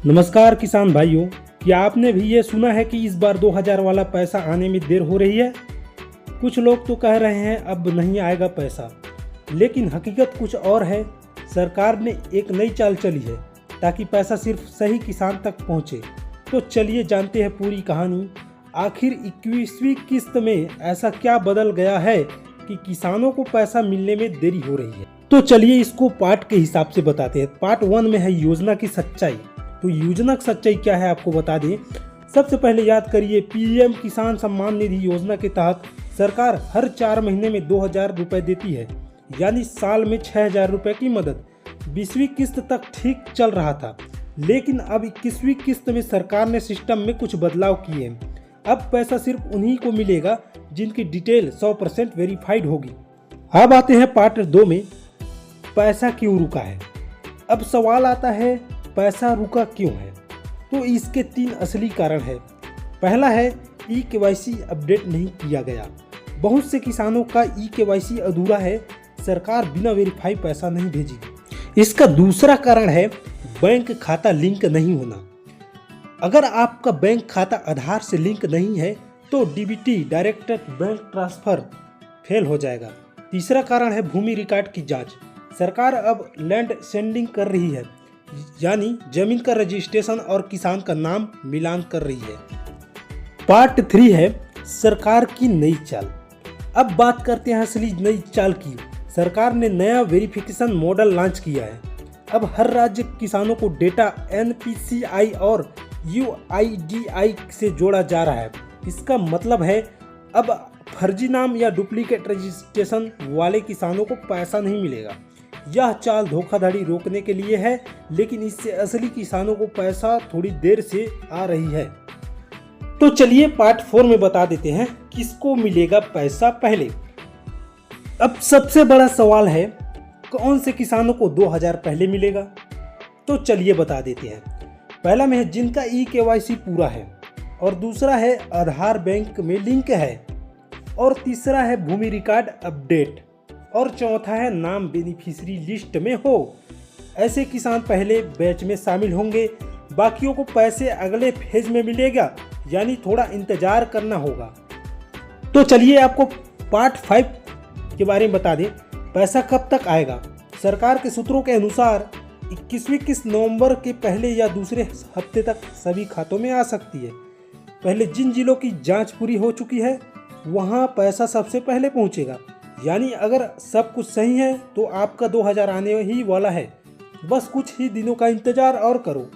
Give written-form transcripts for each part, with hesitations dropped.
नमस्कार किसान भाइयों, क्या आपने भी ये सुना है कि इस बार 2000 वाला पैसा आने में देर हो रही है। कुछ लोग तो कह रहे हैं अब नहीं आएगा पैसा, लेकिन हकीकत कुछ और है। सरकार ने एक नई चाल चली है ताकि पैसा सिर्फ सही किसान तक पहुंचे। तो चलिए जानते हैं पूरी कहानी। आखिर 21वीं किस्त में ऐसा क्या बदल गया है कि किसानों को पैसा मिलने में देरी हो रही है। तो चलिए इसको पार्ट के हिसाब से बताते हैं। पार्ट 1 में है योजना की सच्चाई। तो योजना की सच्चाई क्या है आपको बता दें। सबसे पहले याद करिए, पीएम किसान सम्मान निधि योजना के तहत सरकार हर 4 महीने में 2000 रुपए देती है, यानी साल में 6000 रुपए की मदद। 20वीं किस्त तक ठीक चल रहा था, लेकिन अब 21वीं किस्त में सरकार ने सिस्टम में कुछ बदलाव किए हैं। अब पैसा सिर्फ उन्हीं को मिलेगा जिनकी डिटेल 100% वेरीफाइड होगी। अब आते हैं पार्ट 2 में, पैसा क्यों रुका है। अब सवाल आता है, पैसा रुका क्यों है। तो इसके 3 असली कारण है। पहला है, ई-केवाईसी अपडेट नहीं किया गया। बहुत से किसानों का ई-केवाईसी अधूरा है, सरकार बिना वेरीफाई पैसा नहीं भेजेगी। इसका दूसरा कारण है, बैंक खाता लिंक नहीं होना। अगर आपका बैंक खाता आधार से लिंक नहीं है तो DBT direct bank transfer fail हो जाएगा। तीसरा कारण है, भूमि रिकॉर्ड की जांच। सरकार अब लैंड सेंडिंग कर रही है, यानी जमीन का रजिस्ट्रेशन और किसान का नाम मिलान कर रही है। पार्ट 3 है, सरकार की नई चाल। अब बात करते हैं असली नई चाल की। सरकार ने नया वेरिफिकेशन मॉडल लॉन्च किया है। अब हर राज्य किसानों को डेटा एनपीसीआई और यूआईडीआई से जोड़ा जा रहा है। इसका मतलब है अब फर्जी नाम या डुप्लीकेट रजिस्ट्रेशन वाले किसानों को पैसा नहीं मिलेगा। यह चाल धोखाधड़ी रोकने के लिए है, लेकिन इससे असली किसानों को पैसा थोड़ी देर से आ रही है। तो चलिए पार्ट 4 में बता देते हैं किसको मिलेगा पैसा पहले। अब सबसे बड़ा सवाल है, कौन से किसानों को 2000 पहले मिलेगा। तो चलिए बता देते हैं। पहला में है जिनका ई-केवाईसी पूरा है, और दूसरा है आधार बैंक में लिंक है, और तीसरा है भूमि रिकॉर्ड अपडेट, और चौथा है नाम बेनिफिशियरी लिस्ट में हो। ऐसे किसान पहले बैच में शामिल होंगे। बाकियों को पैसे अगले फेज में मिलेगा, यानी थोड़ा इंतजार करना होगा। तो चलिए आपको पार्ट 5 के बारे में बता दें, पैसा कब तक आएगा। सरकार के सूत्रों के अनुसार 21वीं किस्त नवंबर के पहले या दूसरे हफ्ते तक सभी खातों में आ सकती है। पहले जिन जिलों की जांच पूरी हो चुकी है वहां पैसा सबसे पहले पहुंचेगा, यानी अगर सब कुछ सही है तो आपका 2000 आने ही वाला है। बस कुछ ही दिनों का इंतजार और करो।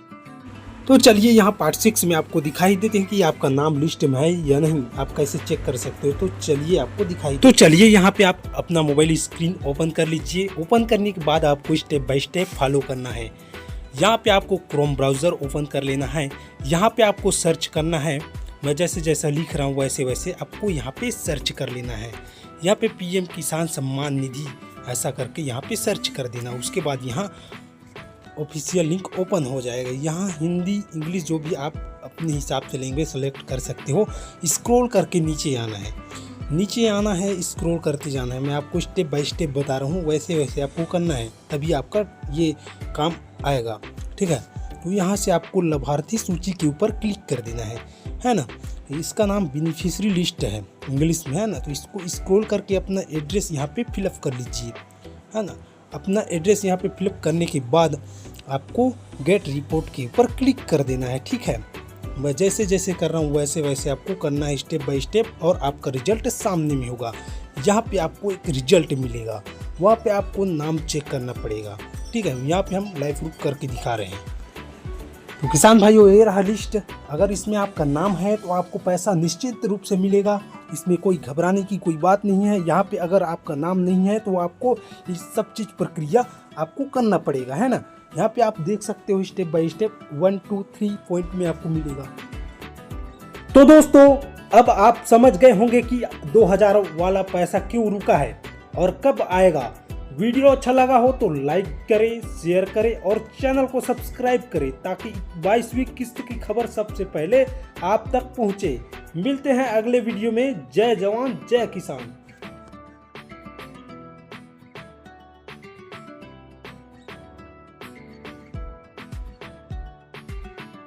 तो चलिए यहाँ पार्ट 6 में आपको दिखाई देते हैं कि आपका नाम लिस्ट में है या नहीं। आप कैसे चेक कर सकते हो, तो चलिए आपको दिखाई। तो चलिए यहाँ पे आप अपना मोबाइल स्क्रीन ओपन कर लीजिए। ओपन करने के बाद आपको स्टेप बाय स्टेप फॉलो करना है। यहाँ पे आपको क्रोम ब्राउज़र ओपन कर लेना है। यहाँ पे आपको सर्च करना है। मैं जैसे जैसा लिख रहा हूँ वैसे वैसे आपको यहाँ पे सर्च कर लेना है। यहाँ पे पीएम किसान सम्मान निधि ऐसा करके यहाँ पे सर्च कर देना। उसके बाद यहाँ ऑफिशियल लिंक ओपन हो जाएगा। यहाँ हिंदी इंग्लिश जो भी आप अपने हिसाब से लैंग्वेज सेलेक्ट कर सकते हो। स्क्रॉल करके नीचे आना है, नीचे आना है, स्क्रॉल करते जाना है। मैं आपको स्टेप बाय स्टेप बता रहा हूँ, वैसे वैसे आपको करना है, तभी आपका ये काम आएगा। ठीक है, तो यहाँ से आपको लाभार्थी सूची के ऊपर क्लिक कर देना है ना। इसका नाम बेनिफिशियरी लिस्ट है, इंग्लिश में है ना। तो इसको स्क्रॉल करके अपना एड्रेस यहाँ पे फिलअप कर लीजिए, है ना। अपना एड्रेस यहाँ पे फिलअप करने के बाद आपको गेट रिपोर्ट के ऊपर क्लिक कर देना है। ठीक है, मैं जैसे जैसे कर रहा हूँ वैसे वैसे आपको करना है स्टेप बाय स्टेप, और आपका रिजल्ट सामने में होगा। यहाँ पे आपको एक रिजल्ट मिलेगा, वहाँ पे आपको नाम चेक करना पड़ेगा। ठीक है, यहाँ पे हम लाइव प्रूफ करके दिखा रहे हैं। तो किसान भाइयों, ये रहा लिस्ट। अगर इसमें आपका नाम है तो आपको पैसा निश्चित रूप से मिलेगा। इसमें कोई घबराने की कोई बात नहीं है। यहाँ पे अगर आपका नाम नहीं है तो आपको इस सब चीज़ प्रक्रिया आपको करना पड़ेगा, है ना। यहाँ पे आप देख सकते हो स्टेप बाय स्टेप 1 2 3 पॉइंट में आपको मिलेगा। तो दोस्तों, अब आप समझ गए होंगे कि 2000 वाला पैसा क्यों रुका है और कब आएगा। वीडियो अच्छा लगा हो तो लाइक करें, शेयर करें और चैनल को सब्सक्राइब करें, ताकि 22वीं किस्त की खबर सबसे पहले आप तक पहुंचे। मिलते हैं अगले वीडियो में। जय जवान जय किसान।